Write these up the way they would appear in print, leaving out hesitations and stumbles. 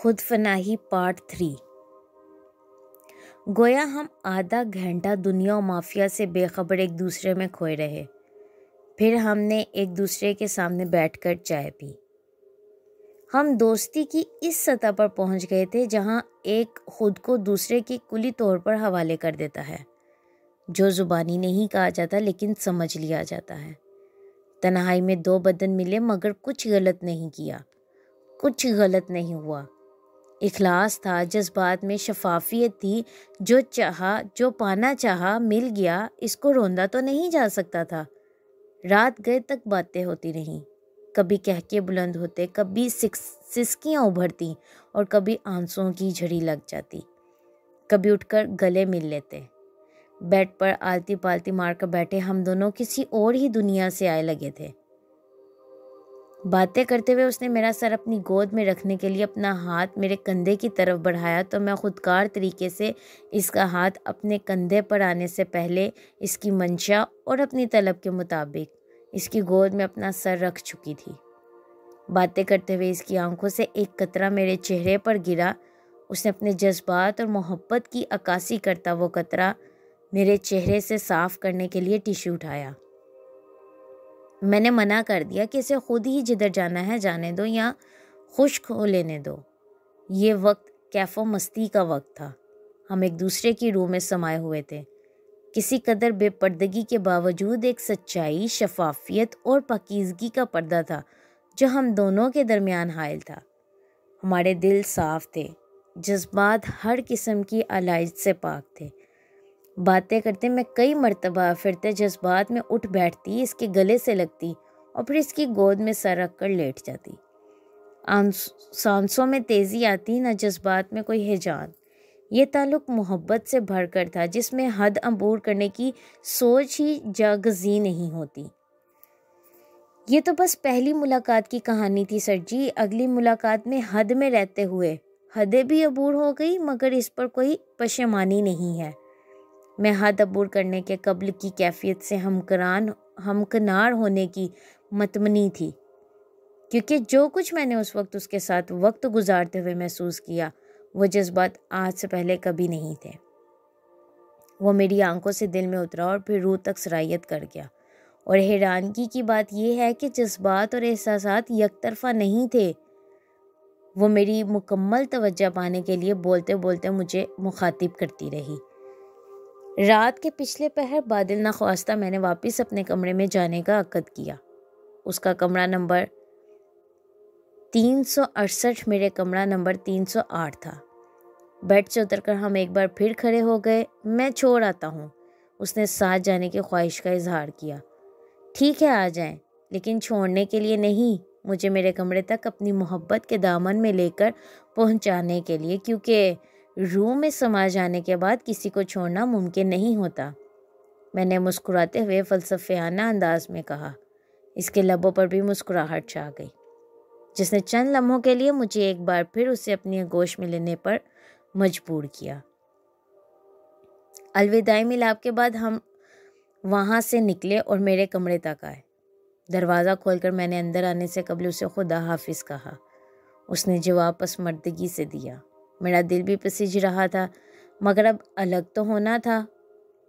خود فناہی پارٹ 3۔ گویا ہم آدھا گھنٹہ دنیا و مافیا سے بے خبر ایک دوسرے میں کھوئے رہے۔ پھر ہم نے ایک دوسرے کے سامنے بیٹھ کر چائے پی۔ ہم دوستی کی اس سطح پر پہنچ گئے تھے جہاں ایک خود کو دوسرے کے کلی طور پر حوالے کر دیتا ہے، جو زبانی نہیں کہا جاتا لیکن سمجھ لیا جاتا ہے۔ تنہائی میں دو بدن ملے مگر کچھ غلط نہیں کیا، کچھ غلط نہیں ہوا۔ اخلاص تھا، جذبات میں شفافیت تھی، جو چاہا، جو پانا چاہا مل گیا، اس کو روندا تو نہیں جا سکتا تھا۔ رات گئے تک باتیں ہوتی رہیں، کبھی کہکے بلند ہوتے، کبھی سسکیاں ابھرتی اور کبھی آنسوؤں کی جھڑی لگ جاتی، کبھی اٹھ کر گلے مل لیتے۔ بیڈ پر آلتی پالتی مار کر بیٹھے ہم دونوں کسی اور ہی دنیا سے آئے لگے تھے۔ باتیں کرتے ہوئے اس نے میرا سر اپنی گود میں رکھنے کے لیے اپنا ہاتھ میرے کندھے کی طرف بڑھایا تو میں خودکار طریقے سے اس کا ہاتھ اپنے کندھے پر آنے سے پہلے اس کی منشا اور اپنی طلب کے مطابق اس کی گود میں اپنا سر رکھ چکی تھی۔ باتیں کرتے ہوئے اس کی آنکھوں سے ایک قطرہ میرے چہرے پر گرا۔ اس نے اپنے جذبات اور محبت کی عکاسی کرتا وہ قطرہ میرے چہرے سے صاف کرنے کے لیے ٹیشو اٹھایا۔ میں نے منع کر دیا کہ اسے خود ہی جدھر جانا ہے جانے دو یا خشک ہو لینے دو۔ یہ وقت کیف و مستی کا وقت تھا۔ ہم ایک دوسرے کی روح میں سمائے ہوئے تھے۔ کسی قدر بے پردگی کے باوجود ایک سچائی، شفافیت اور پاکیزگی کا پردہ تھا جو ہم دونوں کے درمیان حائل تھا۔ ہمارے دل صاف تھے، جذبات ہر قسم کی علائج سے پاک تھے۔ باتیں کرتے میں کئی مرتبہ پھرتے جذبات میں اٹھ بیٹھتی، اس کے گلے سے لگتی اور پھر اس کی گود میں سر رکھ کر لیٹ جاتی۔ سانسوں میں تیزی آتی، نہ جذبات میں کوئی ہیجان۔ یہ تعلق محبت سے بھر کر تھا جس میں حد عبور کرنے کی سوچ ہی جاگزی نہیں ہوتی۔ یہ تو بس پہلی ملاقات کی کہانی تھی سر جی۔ اگلی ملاقات میں حد میں رہتے ہوئے حدیں بھی عبور ہو گئی مگر اس پر کوئی پشیمانی نہیں ہے۔ میں حد عبور کرنے کے قبل کی کیفیت سے ہمکنار ہونے کی متمنی تھی، کیونکہ جو کچھ میں نے اس وقت اس کے ساتھ وقت گزارتے ہوئے محسوس کیا وہ جذبات آج سے پہلے کبھی نہیں تھے۔ وہ میری آنکھوں سے دل میں اترا اور پھر روح تک سرایت کر گیا۔ اور حیرانگی کی بات یہ ہے کہ جذبات اور احساسات یک طرفہ نہیں تھے۔ وہ میری مکمل توجہ پانے کے لیے بولتے بولتے مجھے مخاطب کرتی رہی۔ رات کے پچھلے پہر بادل نخواستہ میں نے واپس اپنے کمرے میں جانے کا عقد کیا۔ اس کا کمرہ نمبر 368 میرے کمرہ نمبر 308 تھا۔ بیڈ سے اتر کر ہم ایک بار پھر کھڑے ہو گئے۔ میں چھوڑ آتا ہوں، اس نے ساتھ جانے کی خواہش کا اظہار کیا۔ ٹھیک ہے آ جائیں، لیکن چھوڑنے کے لیے نہیں، مجھے میرے کمرے تک اپنی محبت کے دامن میں لے کر پہنچانے کے لیے، کیونکہ روح میں سما جانے کے بعد کسی کو چھوڑنا ممکن نہیں ہوتا، میں نے مسکراتے ہوئے فلسفیانہ انداز میں کہا۔ اس کے لبوں پر بھی مسکراہٹ چھا گئی، جس نے چند لمحوں کے لیے مجھے ایک بار پھر اسے اپنی آغوش میں لینے پر مجبور کیا۔ الوداعی ملاپ کے بعد ہم وہاں سے نکلے اور میرے کمرے تک آئے۔ دروازہ کھول کر میں نے اندر آنے سے قبل اسے خدا حافظ کہا۔ اس نے جواب پسمردگی سے دیا۔ میرا دل بھی پسیج رہا تھا مگر اب الگ تو ہونا تھا۔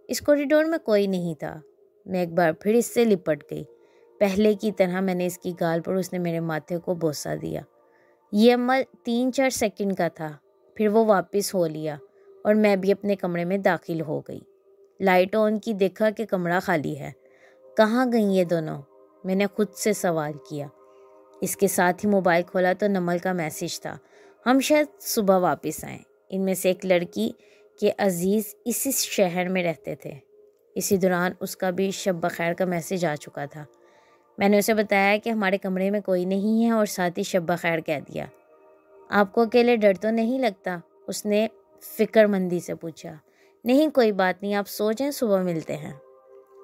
اس کوریڈور میں کوئی نہیں تھا۔ میں ایک بار پھر اس سے لپٹ گئی۔ پہلے کی طرح میں نے اس کی گال پر، اس نے میرے ماتھے کو بوسہ دیا۔ یہ عمل 3-4 سیکنڈ کا تھا، پھر وہ واپس ہو لیا اور میں بھی اپنے کمرے میں داخل ہو گئی۔ لائٹ آن کی، دیکھا کہ کمرہ خالی ہے۔ کہاں گئیں یہ دونوں؟ میں نے خود سے سوال کیا۔ اس کے ساتھ ہی موبائل کھولا تو نمل کا میسج تھا، ہم شاید صبح واپس آئیں۔ ان میں سے ایک لڑکی کے عزیز اسی شہر میں رہتے تھے۔ اسی دوران اس کا بھی شب بخیر کا میسج آ چکا تھا۔ میں نے اسے بتایا کہ ہمارے کمرے میں کوئی نہیں ہے اور ساتھ ہی شب بخیر کہہ دیا۔ آپ کو اکیلے ڈر تو نہیں لگتا؟ اس نے فکر مندی سے پوچھا۔ نہیں کوئی بات نہیں، آپ سو جائیں، صبح ملتے ہیں۔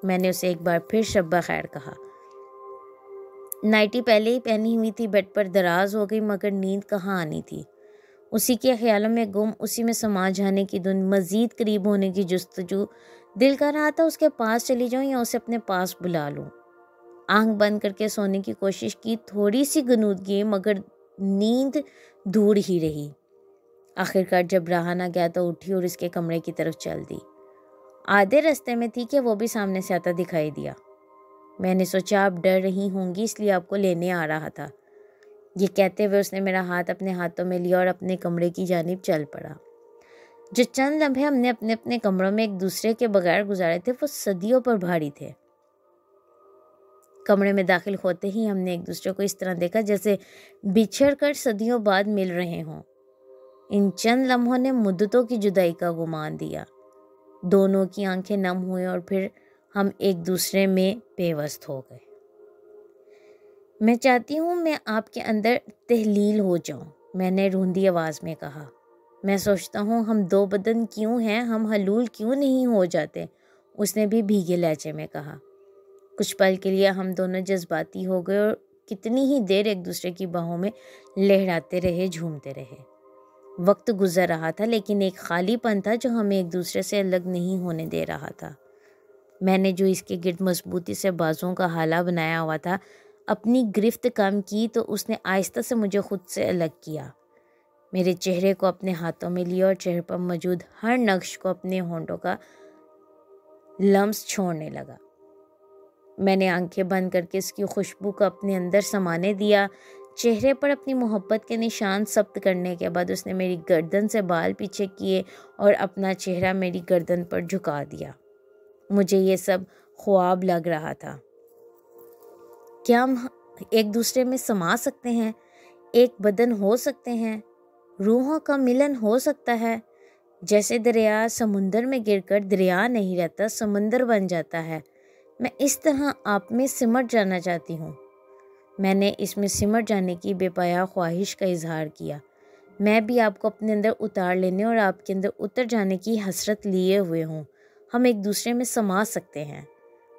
میں نے اسے ایک بار پھر شب بخیر کہا۔ نائٹی پہلے ہی پہنی ہوئی تھی، بیڈ پر دراز ہو گئی مگر نیند کہاں آنی تھی۔ اسی کے خیالوں میں گم، اسی میں سما جانے کی دھن، مزید قریب ہونے کی جستجو۔ دل کر رہا تھا اس کے پاس چلی جاؤں یا اسے اپنے پاس بلا لوں۔ آنکھ بند کر کے سونے کی کوشش کی، تھوڑی سی غنودگی مگر نیند دور ہی رہی۔ آخرکار جب رہا نہ گیا تو اٹھی اور اس کے کمرے کی طرف چل دی۔ آدھے راستے میں تھی کہ وہ بھی سامنے سے آتا دکھائی دیا۔ میں نے سوچا آپ ڈر رہی ہوں گی اس لیے آپ کو لینے آ رہا تھا۔ یہ کہتے ہوئے اس نے میرا ہاتھ اپنے ہاتھوں میں لیا اور اپنے کمرے کی جانب چل پڑا۔ جو چند لمحے ہم نے اپنے اپنے کمروں میں ایک دوسرے کے بغیر گزارے تھے وہ صدیوں پر بھاری تھے۔ کمرے میں داخل ہوتے ہی ہم نے ایک دوسرے کو اس طرح دیکھا جیسے بچھڑ کر صدیوں بعد مل رہے ہوں۔ ان چند لمحوں نے مدتوں کی جدائی کا گمان دیا۔ دونوں کی آنکھیں نم ہوئیں اور پھر ہم ایک دوسرے میں پیوست ہو گئے۔ میں چاہتی ہوں میں آپ کے اندر تحلیل ہو جاؤں، میں نے روندی آواز میں کہا۔ میں سوچتا ہوں ہم دو بدن کیوں ہیں، ہم حلول کیوں نہیں ہو جاتے، اس نے بھی بھیگے لہجے میں کہا۔ کچھ پل کے لیے ہم دونوں جذباتی ہو گئے اور کتنی ہی دیر ایک دوسرے کی باہوں میں لہراتے رہے، جھومتے رہے۔ وقت گزر رہا تھا لیکن ایک خالی پن تھا جو ہمیں ایک دوسرے سے الگ نہیں ہونے دے رہا تھا۔ میں نے جو اس کے گرد مضبوطی سے بازوؤں کا حالہ بنایا ہوا تھا اپنی گرفت کم کی تو اس نے آہستہ سے مجھے خود سے الگ کیا۔ میرے چہرے کو اپنے ہاتھوں میں لیا اور چہرے پر موجود ہر نقش کو اپنے ہونٹوں کا لمس چھوڑنے لگا۔ میں نے آنکھیں بند کر کے اس کی خوشبو کو اپنے اندر سمانے دیا۔ چہرے پر اپنی محبت کے نشان ثبت کرنے کے بعد اس نے میری گردن سے بال پیچھے کیے اور اپنا چہرہ میری گردن پر جھکا دیا۔ مجھے یہ سب خواب لگ رہا تھا۔ کیا ہم ایک دوسرے میں سما سکتے ہیں، ایک بدن ہو سکتے ہیں، روحوں کا ملن ہو سکتا ہے؟ جیسے دریا سمندر میں گر کر دریا نہیں رہتا، سمندر بن جاتا ہے، میں اس طرح آپ میں سمٹ جانا چاہتی ہوں۔ میں نے اس میں سمٹ جانے کی بے پایا خواہش کا اظہار کیا۔ میں بھی آپ کو اپنے اندر اتار لینے اور آپ کے اندر اتر جانے کی حسرت لیے ہوئے ہوں۔ ہم ایک دوسرے میں سما سکتے ہیں۔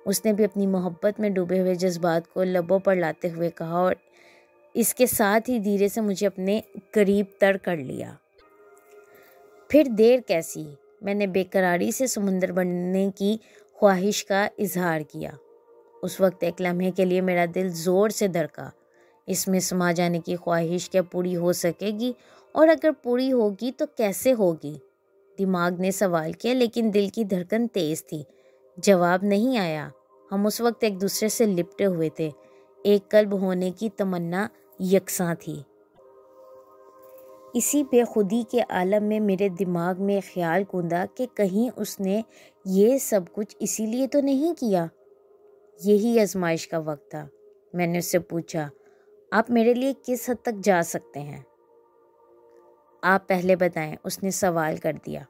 اس نے بھی اپنی محبت میں ڈوبے ہوئے جذبات کو لبوں پر لاتے ہوئے کہا اور اس کے ساتھ ہی دھیرے سے مجھے اپنے قریب تر کر لیا۔ پھر دیر کیسی؟ میں نے بے قراری سے سمندر بننے کی خواہش کا اظہار کیا۔ اس وقت ایک لمحے کے لیے میرا دل زور سے دھڑکا۔ اس میں سما جانے کی خواہش کیا پوری ہو سکے گی؟ اور اگر پوری ہوگی تو کیسے ہوگی؟ دماغ نے سوال کیا لیکن دل کی دھڑکن تیز تھی۔ جواب نہیں آیا۔ ہم اس وقت ایک دوسرے سے لپٹے ہوئے تھے۔ ایک قلب ہونے کی تمنا یکساں تھی۔ اسی بے خودی کے عالم میں میرے دماغ میں خیال کوندا کہ کہیں اس نے یہ سب کچھ اسی لیے تو نہیں کیا۔ یہی آزمائش کا وقت تھا۔ میں نے اس سے پوچھا، آپ میرے لیے کس حد تک جا سکتے ہیں؟ آپ پہلے بتائیں، اس نے سوال کر دیا۔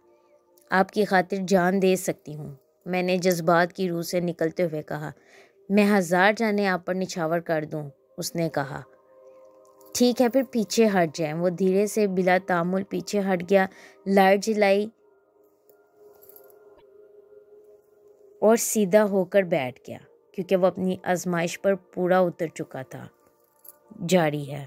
آپ کی خاطر جان دے سکتی ہوں، میں نے جذبات کی روح سے نکلتے ہوئے کہا۔ میں 1000 جانیں آپ پر نچھاور کر دوں، اس نے کہا۔ ٹھیک ہے پھر پیچھے ہٹ جائیں۔ وہ دھیرے سے بلا تعامل پیچھے ہٹ گیا، لائٹ جلائی اور سیدھا ہو کر بیٹھ گیا کیونکہ وہ اپنی آزمائش پر پورا اتر چکا تھا۔ جاری ہے۔